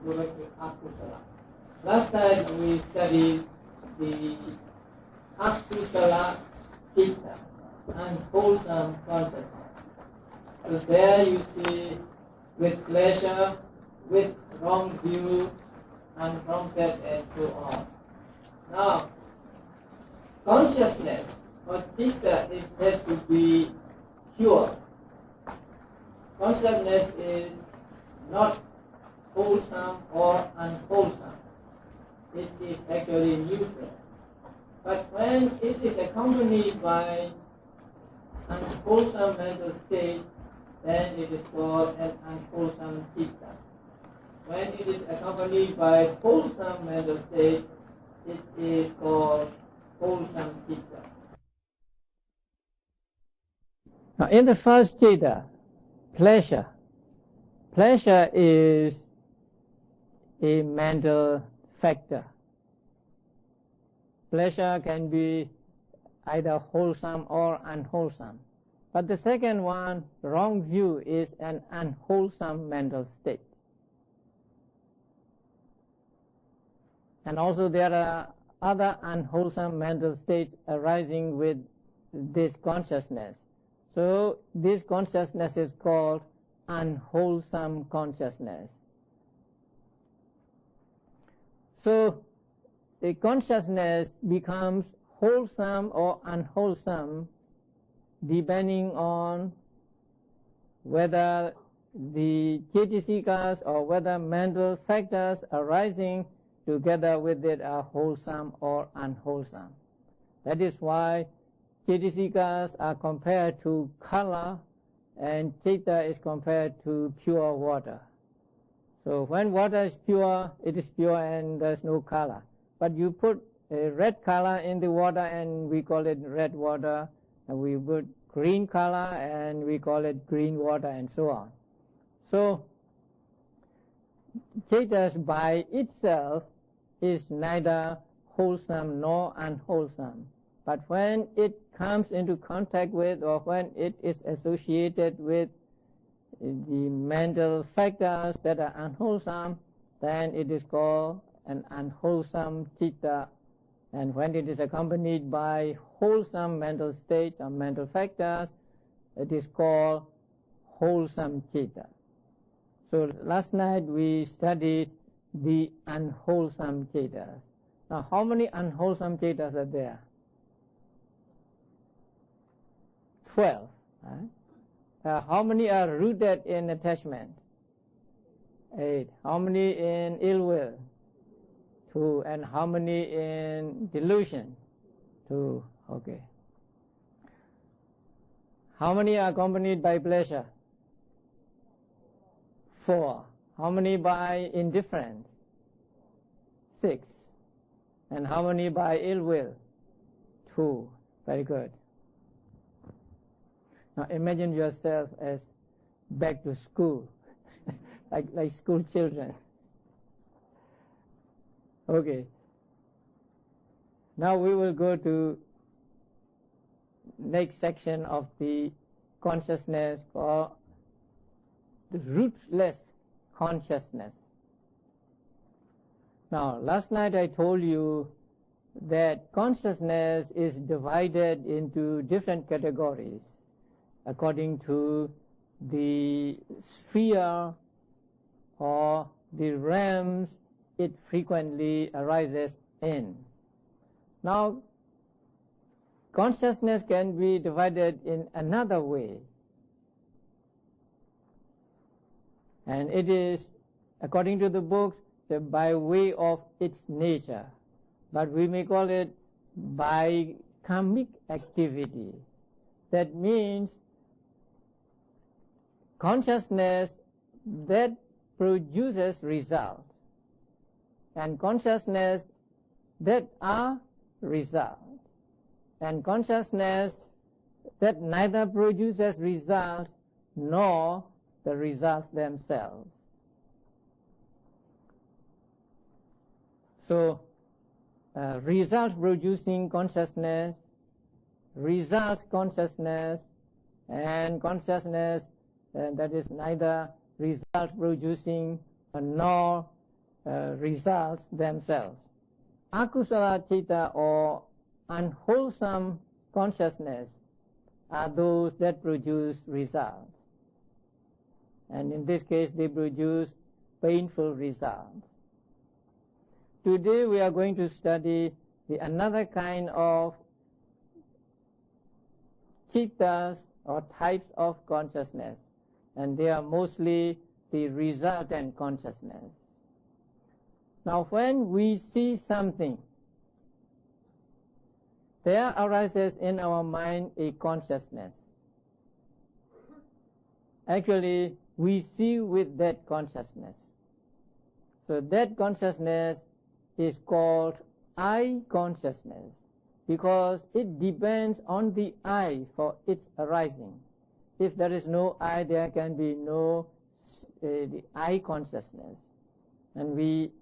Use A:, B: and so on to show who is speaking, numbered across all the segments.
A: go back to akusala. Last time we studied the akusala citta, unwholesome consciousness. So there you see with pleasure, with wrong view, unprompted and so on. Now, consciousness or citta is said to be pure. Consciousness is not wholesome or unwholesome. It is actually neutral. But when it is accompanied by unwholesome mental states, then it is called an unwholesome citta. When it is accompanied by wholesome mental states, it is called wholesome citta. Now in the first citta, pleasure. Pleasure is a mental factor. Pleasure can be either wholesome or unwholesome. But the second one, wrong view, is an unwholesome mental state. And also there are other unwholesome mental states arising with this consciousness. So this consciousness is called unwholesome consciousness. So the consciousness becomes wholesome or unwholesome depending on whether the cetasikas or whether mental factors arising together with it are wholesome or unwholesome. That is why cetasikas are compared to color and citta is compared to pure water. So when water is pure, it is pure and there's no color. But you put a red color in the water and we call it red water, and we put green color and we call it green water, and so on. So citta by itself is neither wholesome nor unwholesome. But when it comes into contact with or when it is associated with the mental factors that are unwholesome, then it is called an unwholesome citta. And when it is accompanied by wholesome mental states or mental factors, it is called wholesome citta. So last night we studied the unwholesome cittas. Now how many unwholesome cittas are there? 12. Right? How many are rooted in attachment? 8. How many in ill will? 2. And how many in delusion? 2. Okay. How many are accompanied by pleasure? 4. How many by indifference? 6. And how many by ill will? 2. Very good. Now imagine yourself as back to school, like school children. Okay. Now we will go to next section of the consciousness called the rootless consciousness. Now last night I told you that consciousness is divided into different categories according to the sphere or the realms it frequently arises in. Now, consciousness can be divided in another way, and it is, according to the books, by way of its nature, but we may call it by karmic activity. That means consciousness that produces result and consciousness that are results and consciousness that neither produces result nor the results themselves. So result producing consciousness, result consciousness, and consciousness that is neither result producing nor results themselves. Akusala citta or unwholesome consciousness are those that produce results. And in this case, they produce painful results. Today we are going to study another kind of cittas or types of consciousness, and they are mostly the resultant consciousness. Now when we see something, there arises in our mind a consciousness. Actually, we see with that consciousness. So that consciousness is called I consciousness, because it depends on the I for its arising. If there is no I, there can be no the I consciousness, and we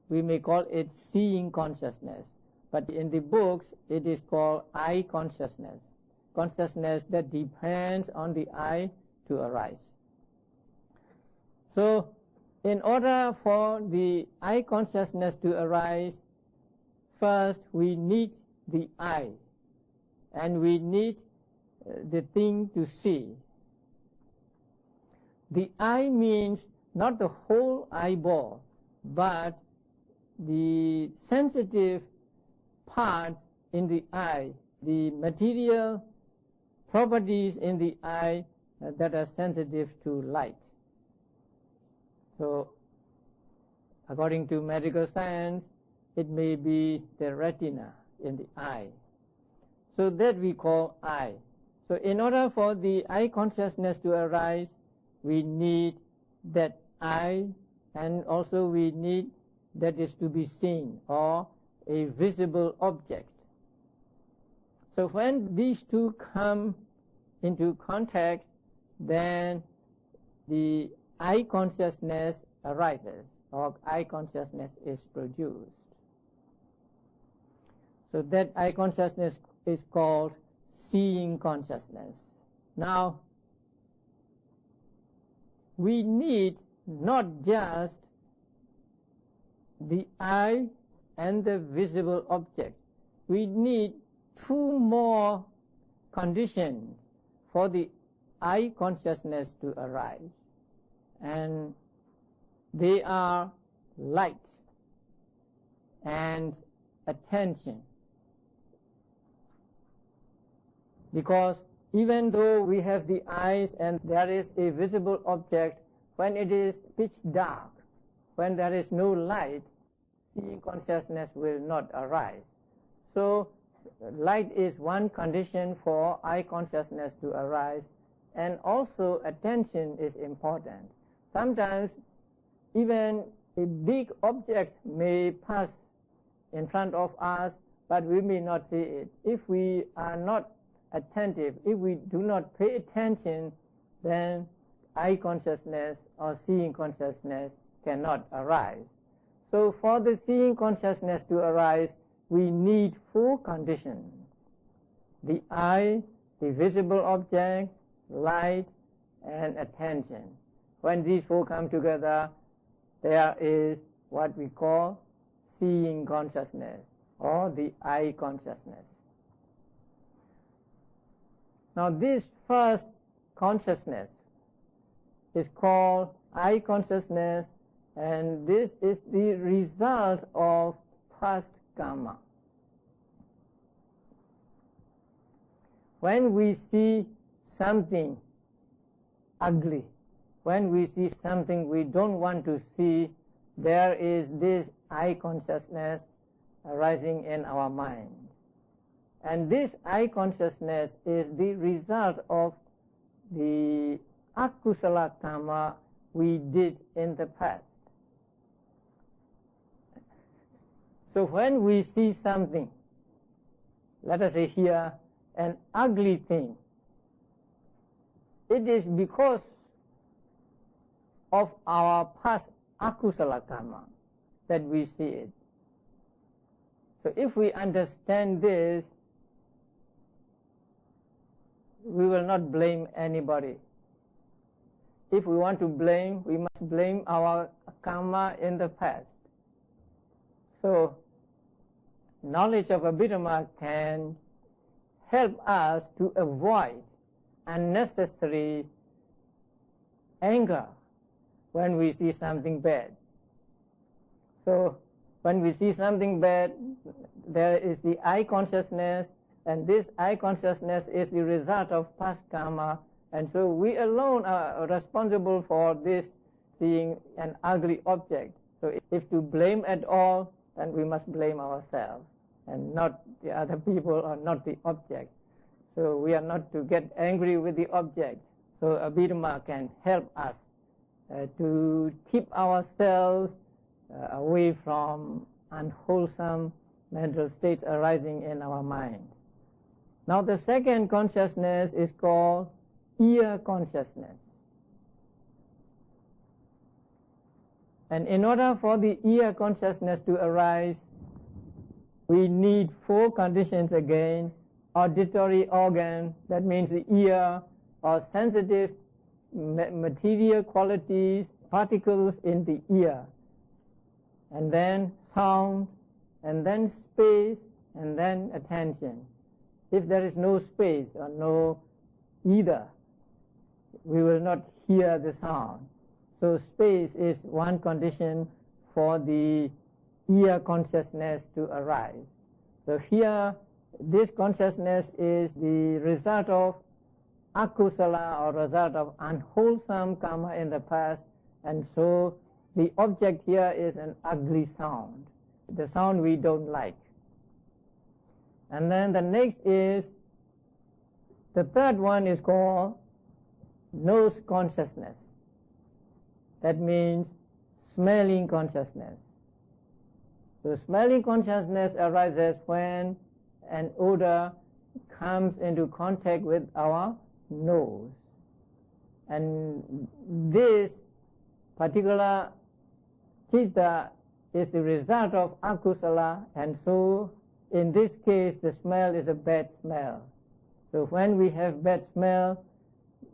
A: may call it seeing consciousness, but in the books it is called I consciousness, consciousness that depends on the I to arise. So in order for the I consciousness to arise, first we need the I, and we need the thing to see. The eye means not the whole eyeball, but the sensitive parts in the eye, the material properties in the eye that are sensitive to light. So according to medical science, it may be the retina in the eye. So that we call eye. So in order for the eye consciousness to arise, we need that eye, and also we need that is to be seen, or a visible object. So when these two come into contact, then the eye consciousness arises, or eye consciousness is produced. So that eye consciousness is called seeing consciousness. Now, we need not just the eye and the visible object. We need two more conditions for the eye consciousness to arise, and they are light and attention. Because even though we have the eyes and there is a visible object, when it is pitch dark, when there is no light, seeing consciousness will not arise. So light is one condition for eye consciousness to arise, and also attention is important. Sometimes even a big object may pass in front of us, but we may not see it. If we are not attentive, if we do not pay attention, then eye consciousness or seeing consciousness cannot arise. So for the seeing consciousness to arise, we need four conditions: the eye, the visible object, light, and attention. When these four come together, there is what we call seeing consciousness, or the eye consciousness. Now this first consciousness is called eye consciousness, and this is the result of past karma. When we see something ugly, when we see something we don't want to see, there is this eye consciousness arising in our mind. And this eye consciousness is the result of the akusala karma we did in the past. So when we see something, let us say here, an ugly thing, it is because of our past akusala karma that we see it. So if we understand this, we will not blame anybody. If we want to blame, we must blame our karma in the past. So knowledge of Abhidhamma can help us to avoid unnecessary anger when we see something bad. So when we see something bad, there is the I consciousness, and this I consciousness is the result of past karma, and so we alone are responsible for this seeing an ugly object. So if to blame at all, then we must blame ourselves and not the other people or not the object. So we are not to get angry with the object. So Abhidhamma can help us to keep ourselves away from unwholesome mental states arising in our mind. Now the second consciousness is called ear consciousness. And in order for the ear consciousness to arise, we need 4 conditions again. Auditory organ, that means the ear, or sensitive material qualities, particles in the ear. And then sound, and then space, and then attention. If there is no space or no either, we will not hear the sound. So space is one condition for the ear consciousness to arise. So here, this consciousness is the result of akusala, or result of unwholesome karma in the past, and so the object here is an ugly sound, the sound we don't like. And then the next is, the third one is called nose consciousness. That means smelling consciousness. So smelling consciousness arises when an odor comes into contact with our nose. And this particular citta is the result of akusala, and so in this case the smell is a bad smell. So when we have bad smell,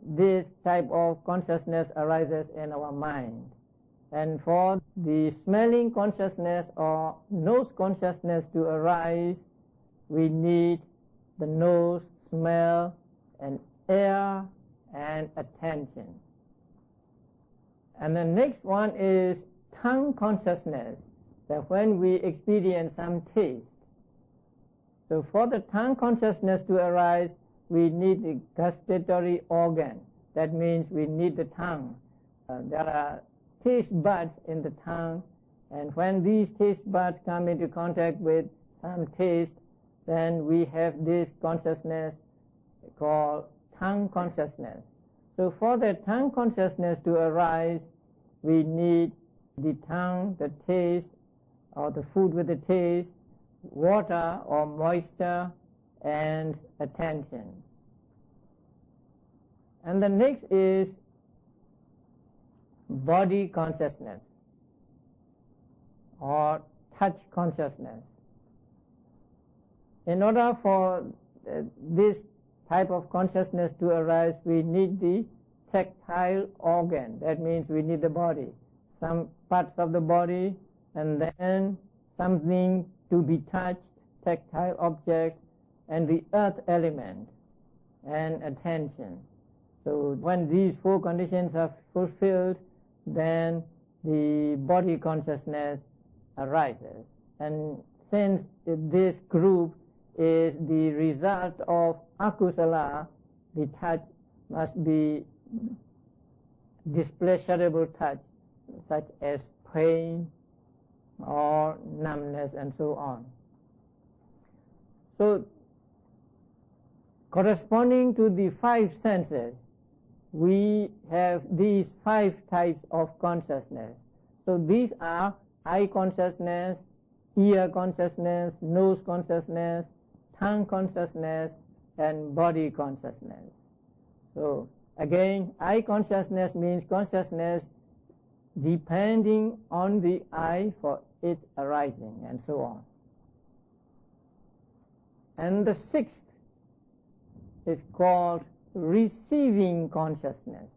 A: this type of consciousness arises in our mind. And for the smelling consciousness or nose consciousness to arise, we need the nose, smell, and air, and attention. And the next one is tongue consciousness, that when we experience some taste. So for the tongue consciousness to arise, we need the gustatory organ. That means we need the tongue. There are taste buds in the tongue, and when these taste buds come into contact with some taste, then we have this consciousness called tongue consciousness. So for the tongue consciousness to arise, we need the tongue, the taste, or the food with the taste, water or moisture, and attention. And the next is body consciousness or touch consciousness. In order for this type of consciousness to arise, we need the tactile organ. That means we need the body, some parts of the body, and then something to be touched, tactile object, and the earth element, and attention. So when these 4 conditions are fulfilled, then the body consciousness arises. And since this group is the result of akusala, the touch must be displeasurable touch, such as pain or numbness and so on. So corresponding to the 5 senses, we have these 5 types of consciousness. So these are eye consciousness, ear consciousness, nose consciousness, tongue consciousness, and body consciousness. So again, eye consciousness means consciousness depending on the eye for its arising, and so on. And the 6th is called receiving consciousness.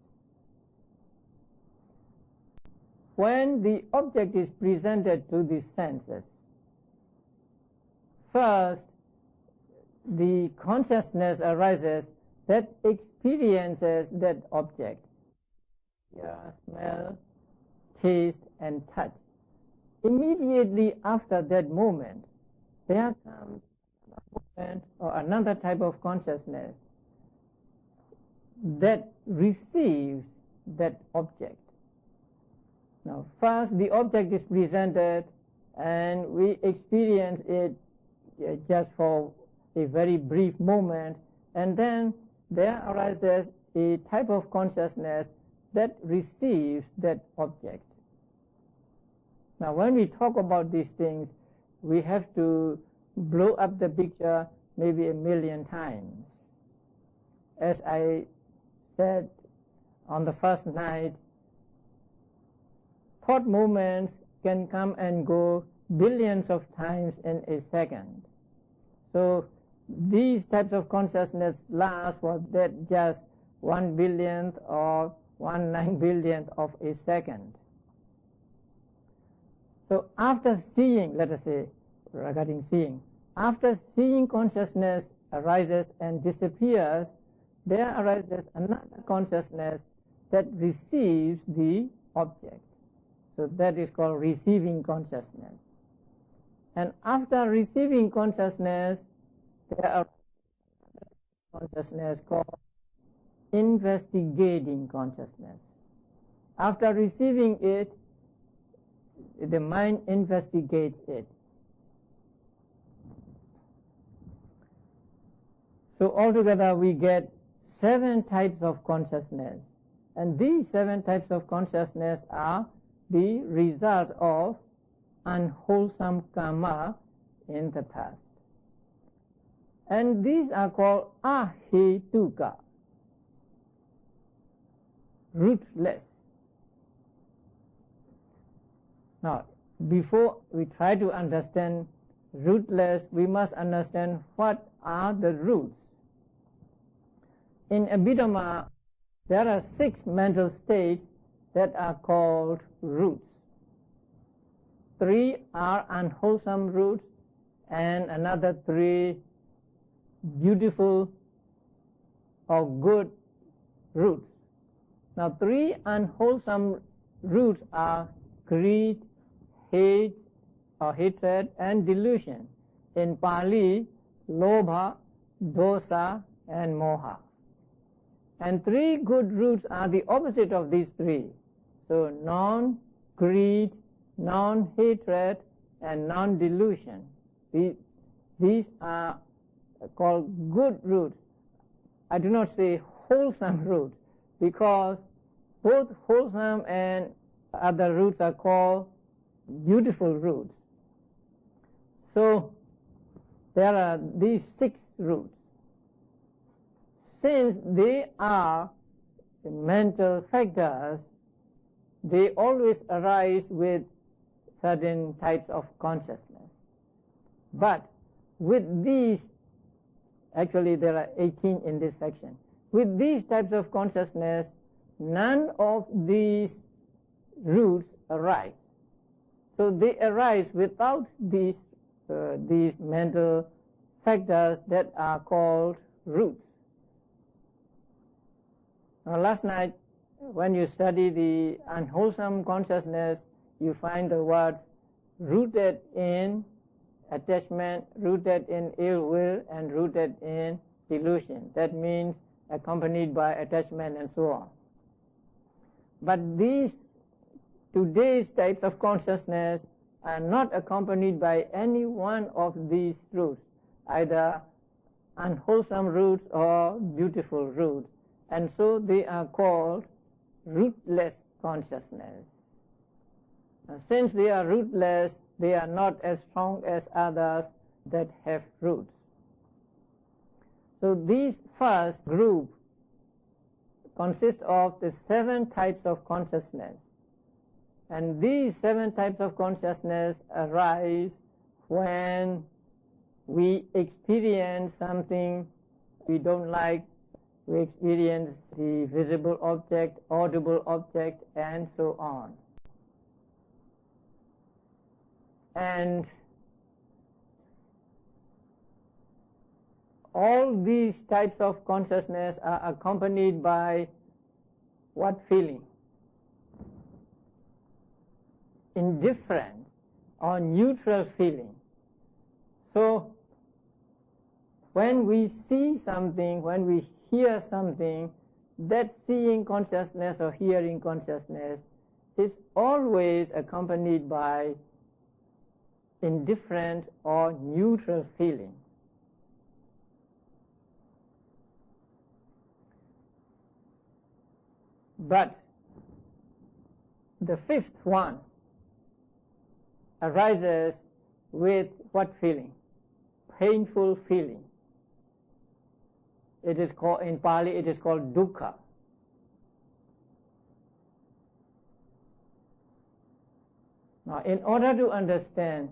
A: When the object is presented to the senses, First, the consciousness arises that experiences that object. Hear, smell, taste, and touch. Immediately after that moment, there comes a moment or another type of consciousness that receives that object. Now, first the object is presented and we experience it just for a very brief moment, and then there arises a type of consciousness that receives that object. Now, when we talk about these things, we have to blow up the picture maybe 1,000,000 times. As I said on the first night, thought movements can come and go billions of times in a second. So these types of consciousness last for that just 1/100000th or 1/9,000,000th of a second. So after seeing, let us say, regarding seeing, after seeing consciousness arises and disappears, there arises another consciousness that receives the object. So that is called receiving consciousness. And after receiving consciousness, there are consciousness called investigating consciousness. After receiving it, the mind investigates it. So altogether we get 7 types of consciousness, and these 7 types of consciousness are the result of unwholesome karma in the past. And these are called ahetuka, rootless. Now, before we try to understand rootless, we must understand what are the roots. In Abhidhamma, there are 6 mental states that are called roots. 3 are unwholesome roots and another 3 beautiful or good roots. Now 3 unwholesome roots are greed, hate or hatred, and delusion. In Pali, lobha, dosa, and moha. And 3 good roots are the opposite of these 3. So non-greed, non-hatred, and non-delusion. These are called good roots. I do not say wholesome roots, because both wholesome and other roots are called beautiful roots. So there are these 6 roots. Since they are mental factors, they always arise with certain types of consciousness. But with these, actually there are 18 in this section, with these types of consciousness, none of these roots arise. So they arise without these mental factors that are called roots. Now, last night, when you study the unwholesome consciousness, you find the words rooted in attachment, rooted in ill will, and rooted in delusion. That means accompanied by attachment and so on. But these today's types of consciousness are not accompanied by any one of these roots, either unwholesome roots or beautiful roots. And so they are called rootless consciousness. Now, since they are rootless, they are not as strong as others that have roots. So this first group consists of the 7 types of consciousness. And these 7 types of consciousness arise when we experience something we don't like. We experience the visible object, audible object, and so on. And all these types of consciousness are accompanied by what feeling? Indifference or neutral feeling. So when we see something, when we hear something, that seeing consciousness or hearing consciousness is always accompanied by indifferent or neutral feeling. But the fifth one arises with what feeling? Painful feeling. It is called, in Pali, it is called dukkha. Now, in order to understand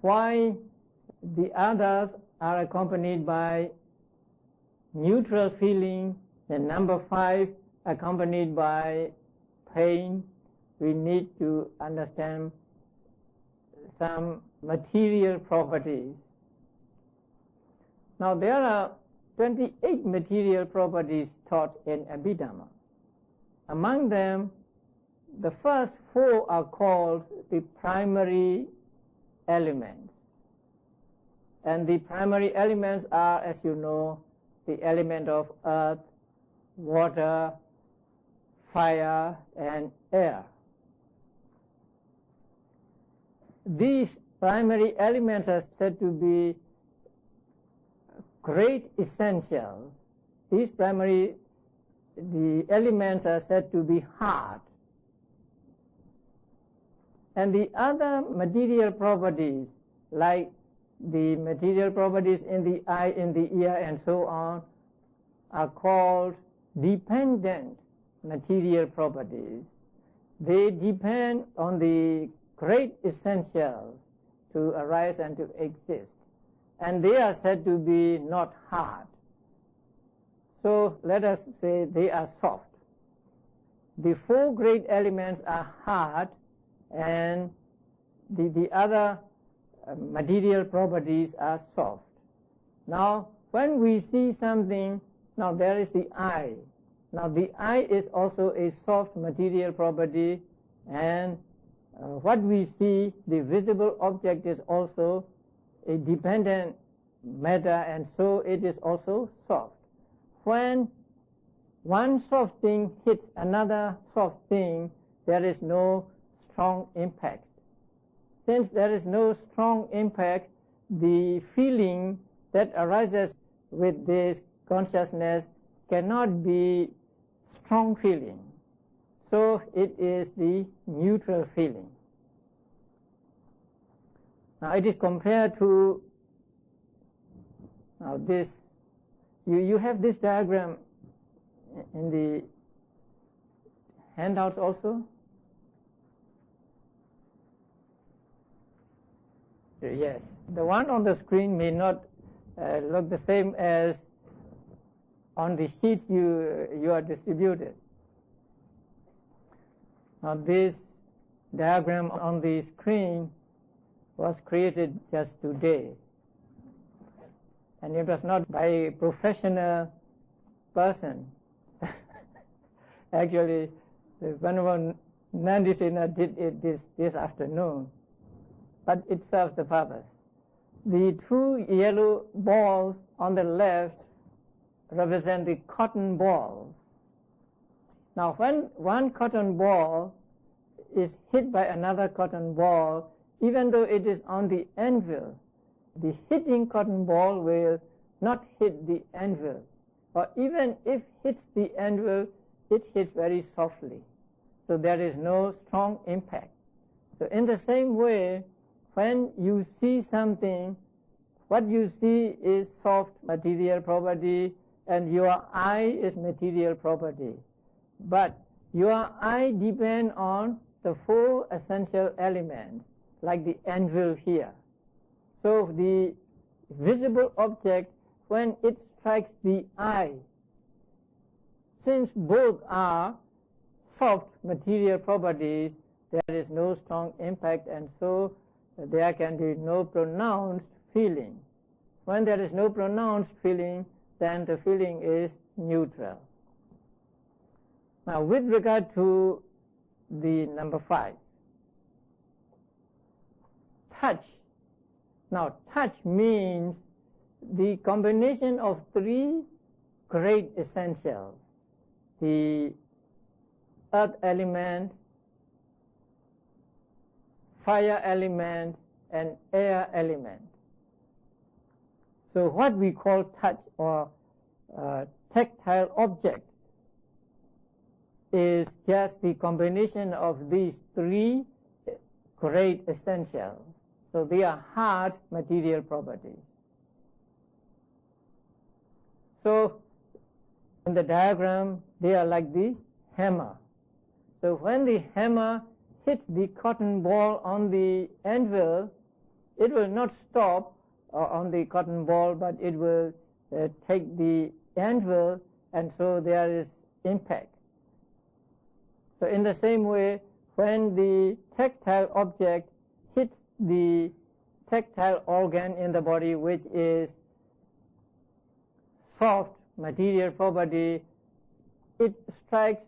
A: why the others are accompanied by neutral feeling, the number 5 accompanied by pain, we need to understand some material properties. Now, there are 28 material properties taught in Abhidhamma. Among them, the first 4 are called the primary elements. And the primary elements are, as you know, the element of earth, water, fire, and air. These primary elements are said to be great essentials. The elements are said to be hard. And the other material properties, like the material properties in the eye, in the ear, and so on, are called dependent material properties. They depend on the great essentials to arise and to exist. And they are said to be not hard. So let us say they are soft. The 4 great elements are hard, and the other material properties are soft. Now, when we see something, now there is the eye. Now, the eye is also a soft material property, and what we see, the visible object, is also a dependent matter, and so it is also soft. When one soft thing hits another soft thing, there is no strong impact. Since there is no strong impact, the feeling that arises with this consciousness cannot be strong feeling. So it is the neutral feeling. Now it is compared to this. You have this diagram in the handouts also? Yes. The one on the screen may not look the same as on the sheet you are distributed. Now this diagram on the screen was created just today, and it was not by a professional person. Actually, the Venerable Nandisena did it this afternoon, but it serves the purpose. The 2 yellow balls on the left represent the cotton balls. Now, when one cotton ball is hit by another cotton ball, even though it is on the anvil, the hitting cotton ball will not hit the anvil. Or even if hits the anvil, it hits very softly. So there is no strong impact. So in the same way, when you see something, what you see is soft material property, and your eye is material property. But your eye depends on the 4 essential elements, like the anvil here. So the visible object, when it strikes the eye, since both are soft material properties, there is no strong impact, and so there can be no pronounced feeling. When there is no pronounced feeling, then the feeling is neutral. Now, with regard to the number 5, touch. Now, touch means the combination of 3 great essentials: the earth element, fire element, and air element. So what we call touch or tactile object is just the combination of these 3 great essentials. So they are hard material properties. So in the diagram, they are like the hammer. So when the hammer hits the cotton ball on the anvil, it will not stop on the cotton ball, but it will take the anvil, and so there is impact. So in the same way, when the tactile object hits the tactile organ in the body, which is soft material property, it strikes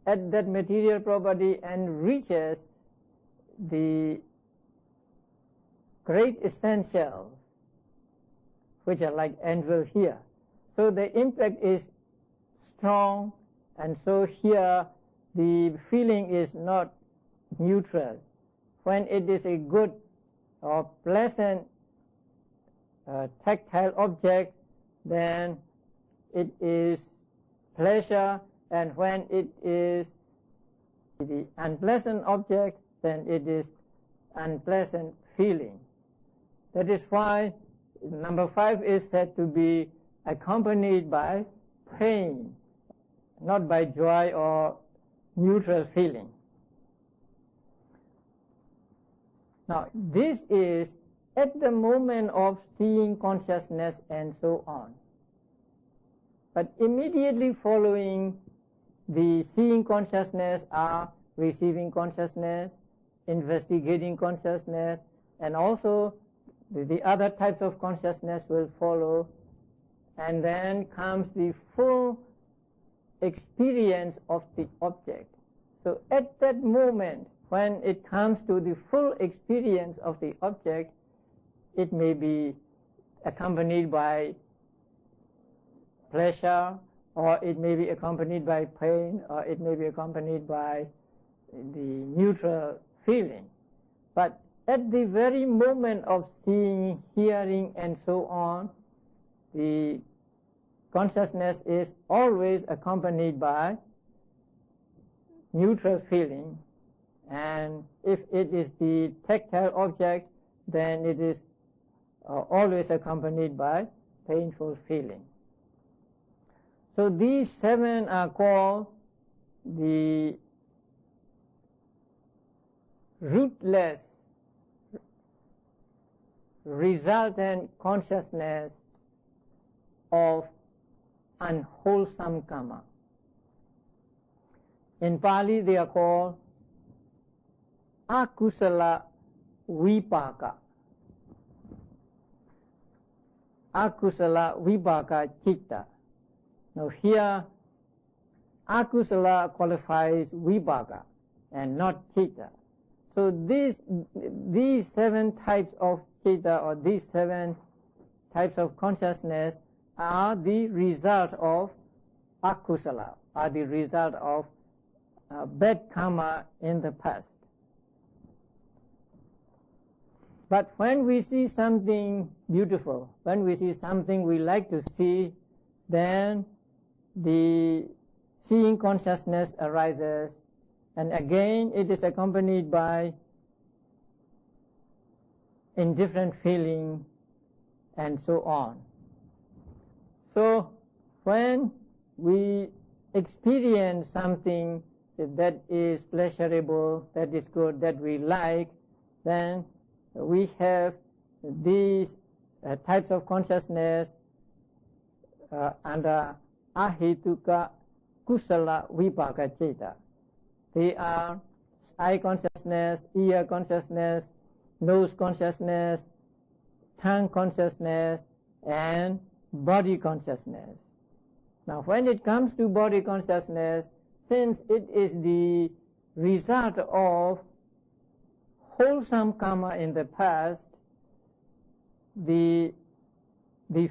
A: at that material property and reaches the great essentials, which are like anvil here. So the impact is strong, and so here the feeling is not neutral. When it is a good or pleasant tactile object, then it is pleasure, and when it is the unpleasant object, then it is unpleasant feeling. That is why number 5 is said to be accompanied by pain, not by joy or neutral feeling. Now, this is at the moment of seeing consciousness and so on. But immediately following the seeing consciousness are receiving consciousness, investigating consciousness, and also the other types of consciousness will follow, and then comes the full experience of the object. So at that moment, when it comes to the full experience of the object, it may be accompanied by pleasure, or it may be accompanied by pain, or it may be accompanied by the neutral feeling. But at the very moment of seeing, hearing, and so on, the consciousness is always accompanied by neutral feeling, and if it is the tactile object, then it is always accompanied by painful feeling. So these 7 are called the rootless resultant consciousness of unwholesome karma. In Pali, they are called akusala vipaka. Akusala vipaka citta. Now here, akusala qualifies vipaka and not citta. So these 7 types of citta, or these 7 types of consciousness, are the result of akusala, are the result of bad karma in the past. But when we see something beautiful, when we see something we like to see, then the seeing consciousness arises, and again it is accompanied by indifferent feeling and so on. So when we experience something that is pleasurable, that is good, that we like, then we have these types of consciousness under ahituka kusala vipaka citta. They are eye consciousness, ear consciousness, nose consciousness, tongue consciousness, and body consciousness. Now, when it comes to body consciousness, since it is the result of wholesome karma in the past, the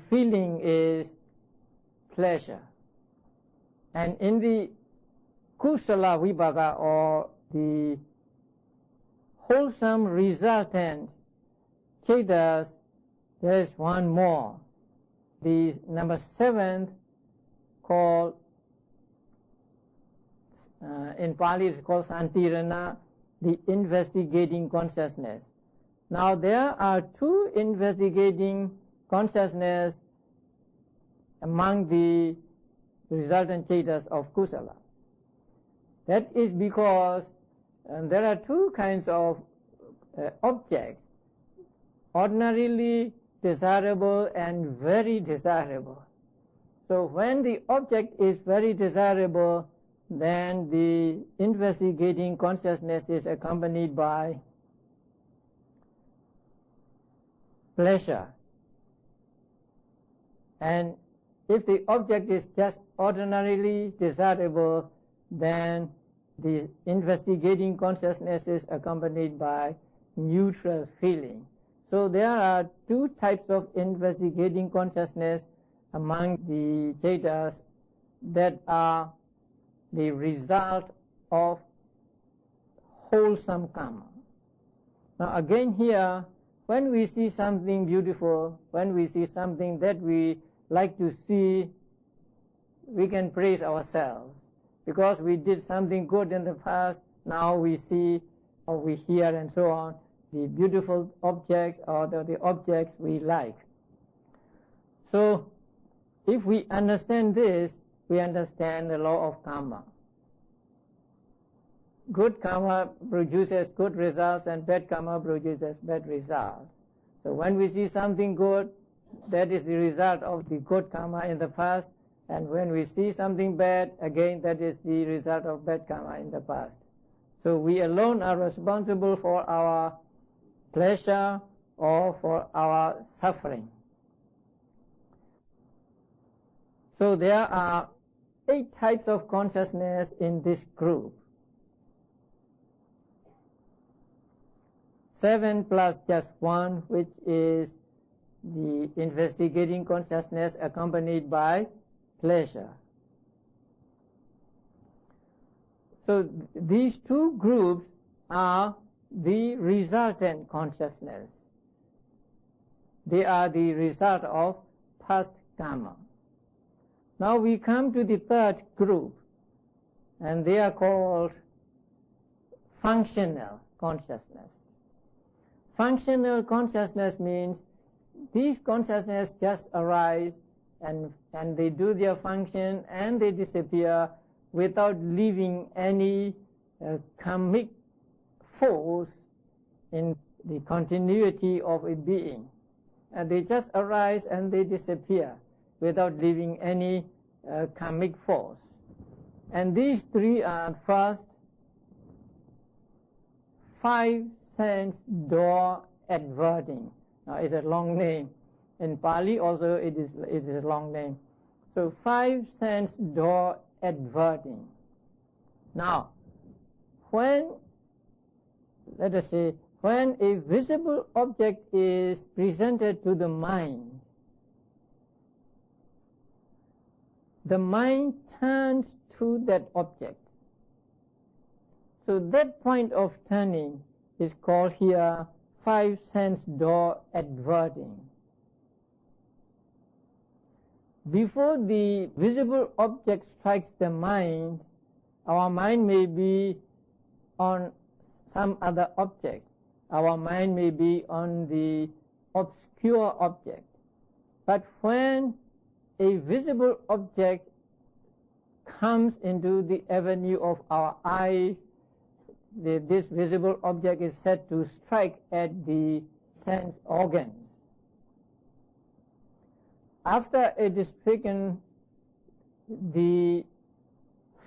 A: feeling is pleasure. And in the kusala vibhaka, or the wholesome resultant cetas, there is one more. The number 7th, called in Pali is called Santirana, the investigating consciousness. Now there are 2 investigating consciousness among the resultant cetas of kusala. That is because there are 2 kinds of objects, ordinarily desirable and very desirable. So when the object is very desirable, then the investigating consciousness is accompanied by pleasure. And if the object is just ordinarily desirable, then the investigating consciousness is accompanied by neutral feeling. So there are 2 types of investigating consciousness among the cetas that are the result of wholesome karma. Now again here, when we see something beautiful, when we see something that we like to see, we can praise ourselves. Because we did something good in the past, now we see or we hear and so on the beautiful objects or the objects we like. So if we understand this, we understand the law of karma. Good karma produces good results and bad karma produces bad results. So when we see something good, that is the result of the good karma in the past, and when we see something bad, again that is the result of bad karma in the past. So we alone are responsible for our pleasure or for our suffering. So there are 8 types of consciousness in this group. 7 plus just 1, which is the investigating consciousness accompanied by pleasure. So these 2 groups are the resultant consciousness. They are the result of past karma. Now we come to the 3rd group, and they are called functional consciousness. Functional consciousness means these consciousness just arise and they do their function and they disappear without leaving any karmic force in the continuity of a being. And they just arise and they disappear without leaving any karmic force. And these 3 are first, 5 sense door adverting. Now it's a long name. In Pali also it is a long name. So 5 sense door adverting. Now, when, let us say, when a visible object is presented to the mind turns to that object. So that point of turning is called here 5 sense door adverting. Before the visible object strikes the mind, our mind may be on some other object. Our mind may be on the obscure object. But when a visible object comes into the avenue of our eyes, this visible object is said to strike at the sense organs. After it is stricken, the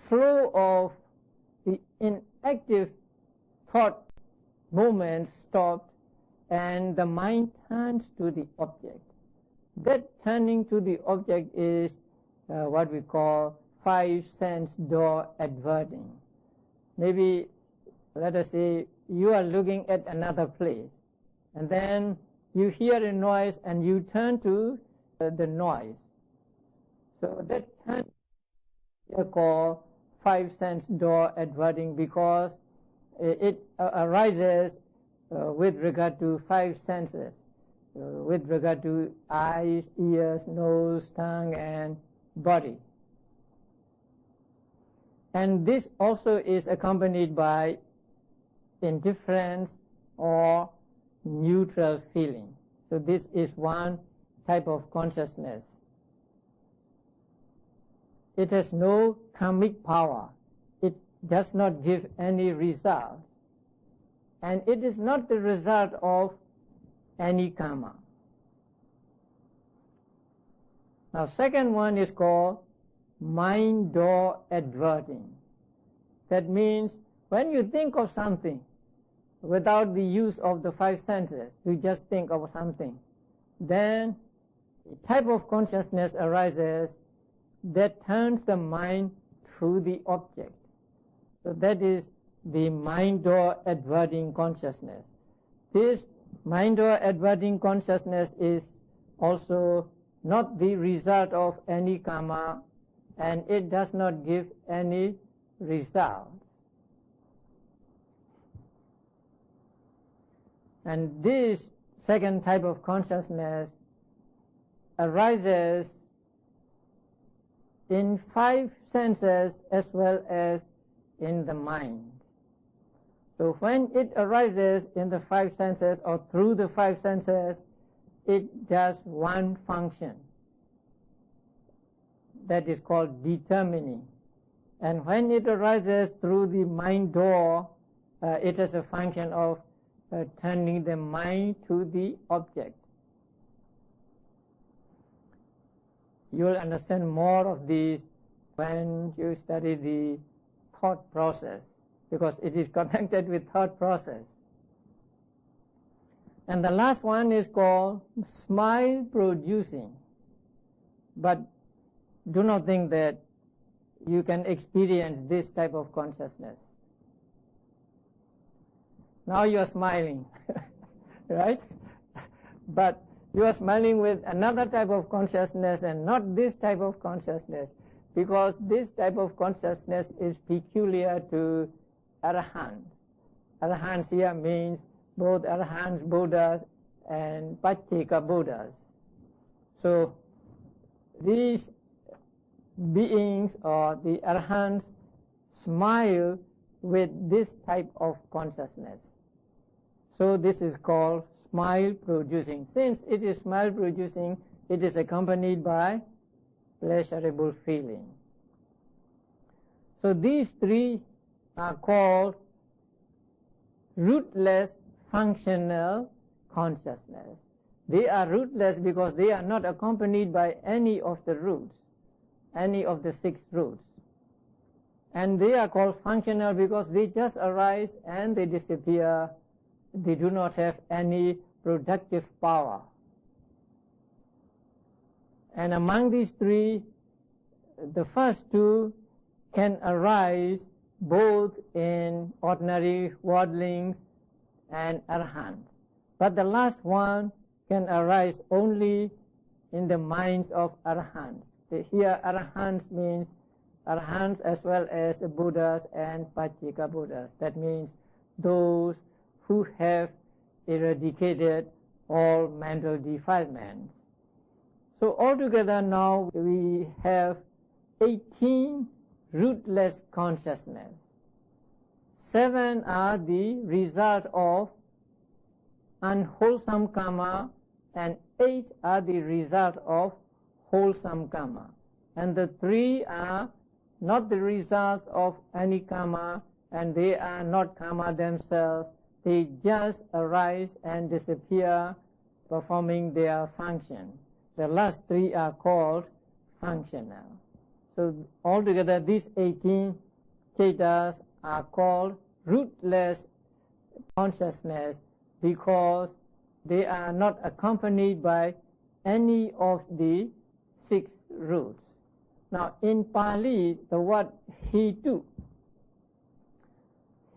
A: flow of the inactive thought movement stopped, and the mind turns to the object. That turning to the object is what we call five sense door adverting. Maybe, let us say, you are looking at another place, and then you hear a noise and you turn to the noise. So that turn is called five sense door adverting, because it arises with regard to five senses, with regard to eyes, ears, nose, tongue, and body. And this also is accompanied by indifference or neutral feeling. So this is one type of consciousness. It has no karmic power. It does not give any results. And it is not the result of any karma. Now, second one is called mind door adverting. That means when you think of something without the use of the five senses, you just think of something, then a type of consciousness arises that turns the mind to the object. So that is the mind door adverting consciousness. This mind door adverting consciousness is also not the result of any karma, and it does not give any results. And this second type of consciousness arises in five senses as well as in the mind. So when it arises in the five senses or through the five senses, it does one function. That is called determining. And when it arises through the mind door, it has a function of turning the mind to the object. You will understand more of this when you study the thought process, because it is connected with thought process. And the last one is called smile producing. But do not think that you can experience this type of consciousness. Now you are smiling, right? But you are smiling with another type of consciousness and not this type of consciousness, because this type of consciousness is peculiar to Arahants. Arahants here means both Arahants, Buddhas, and Pacceka Buddhas. So these beings or the Arahants smile with this type of consciousness. So this is called smile producing. Since it is smile producing, it is accompanied by pleasurable feeling. So these three are called rootless functional consciousness. They are rootless because they are not accompanied by any of the roots, any of the six roots. And they are called functional because they just arise and they disappear. They do not have any productive power. And among these three, the first two can arise both in ordinary worldlings and Arahants. But the last one can arise only in the minds of Arahants. Here Arahants means Arahants as well as the Buddhas and Pacceka Buddhas. That means those who have eradicated all mental defilements. So altogether now we have 18 rootless consciousness. 7 are the result of unwholesome karma, and 8 are the result of wholesome karma. And the 3 are not the result of any karma, and they are not karma themselves. They just arise and disappear, performing their function. The last 3 are called functional. So altogether these 18 chetas are called rootless consciousness because they are not accompanied by any of the 6 roots. Now in Pali, the word hetu,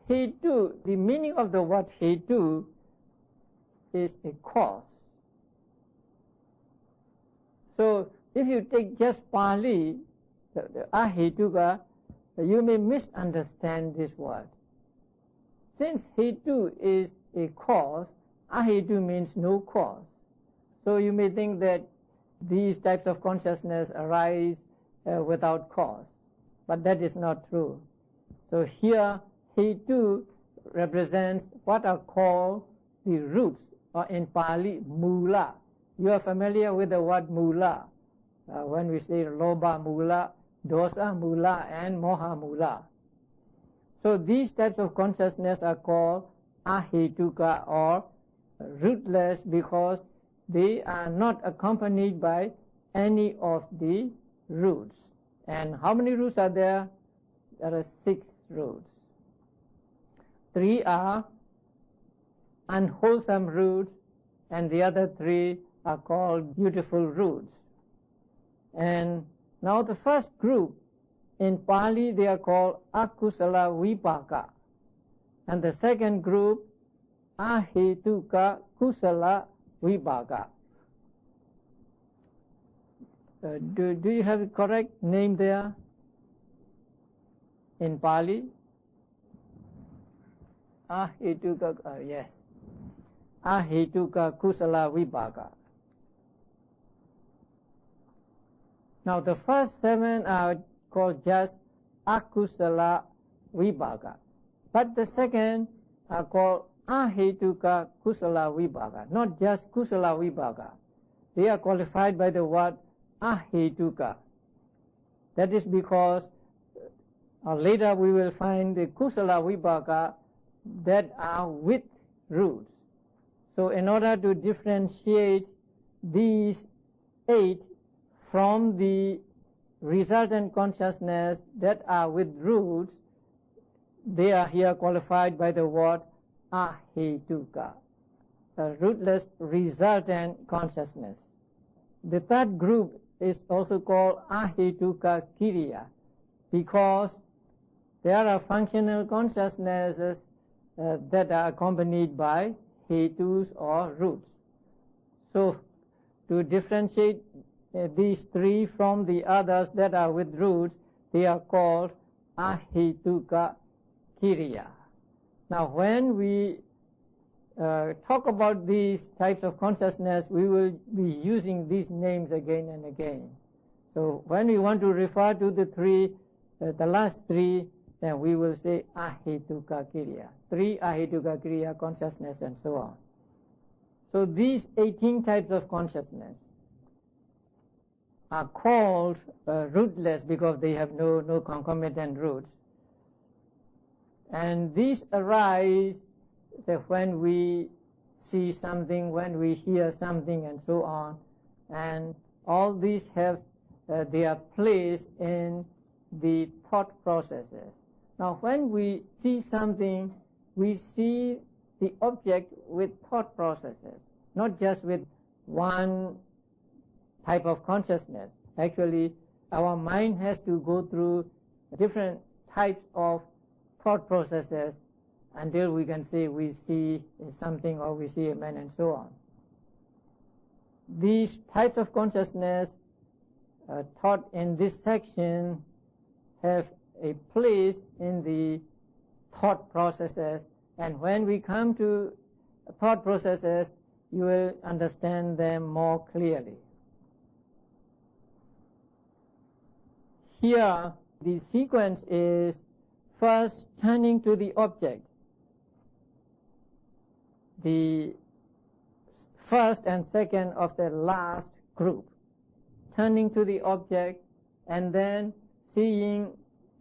A: the meaning of the word hetu is a cause. So if you take just Pali, the ahetuka, you may misunderstand this word. Since hetu is a cause, ahetu means no cause. So you may think that these types of consciousness arise without cause. But that is not true. So here, hetu represents what are called the roots, or in Pali, mula. You are familiar with the word mula. When we say loba mula, dosa mula, and moha mula. So these types of consciousness are called ahetuka, or rootless, because they are not accompanied by any of the roots. And how many roots are there? There are 6 roots. 3 are unwholesome roots, and the other 3 are called beautiful roots. And now the first group, in Pali they are called akusala vipaka, and the second group ahetuka kusala vipaka. Do you have a correct name there in Pali? Ahetuka, yes. Ahetuka kusala vipaka. Now the first 7 are called just akusala vipaka, but the second are called ahetuka kusala vipaka, not just kusala vipaka. They are qualified by the word ahetuka. That is because later we will find the kusala vipaka that are with roots. So in order to differentiate these 8 from the resultant consciousness that are with roots, they are here qualified by the word ahetuka, a rootless resultant consciousness. The third group is also called ahetuka kiriya, because there are functional consciousnesses that are accompanied by hetus or roots. So to differentiate these 3 from the others that are with roots, they are called ahetuka kiriya. Now when we talk about these types of consciousness, we will be using these names again and again. So when we want to refer to the last 3, then we will say ahetuka kiriya, 3 ahetuka kiriya consciousness, and so on. So these 18 types of consciousness are called rootless because they have no concomitant roots. And these arise when we see something, when we hear something, and so on. And all these have their place in the thought processes. Now when we see something, we see the object with thought processes, not just with one type of consciousness. Actually, our mind has to go through different types of thought processes until we can say we see something or we see a man, and so on. These types of consciousness taught in this section have a place in the thought processes, and when we come to thought processes, you will understand them more clearly. Here, the sequence is first turning to the object. The first and second of the last group, turning to the object, and then seeing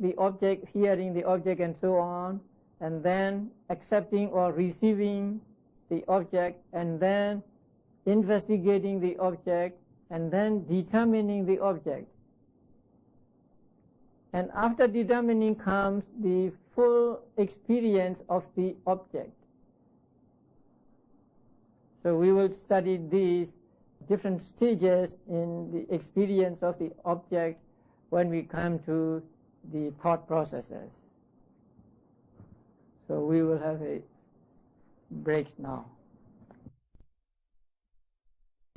A: the object, hearing the object, and so on, and then accepting or receiving the object, and then investigating the object, and then determining the object. And after determining comes the full experience of the object. So we will study these different stages in the experience of the object when we come to the thought processes. So we will have a break now.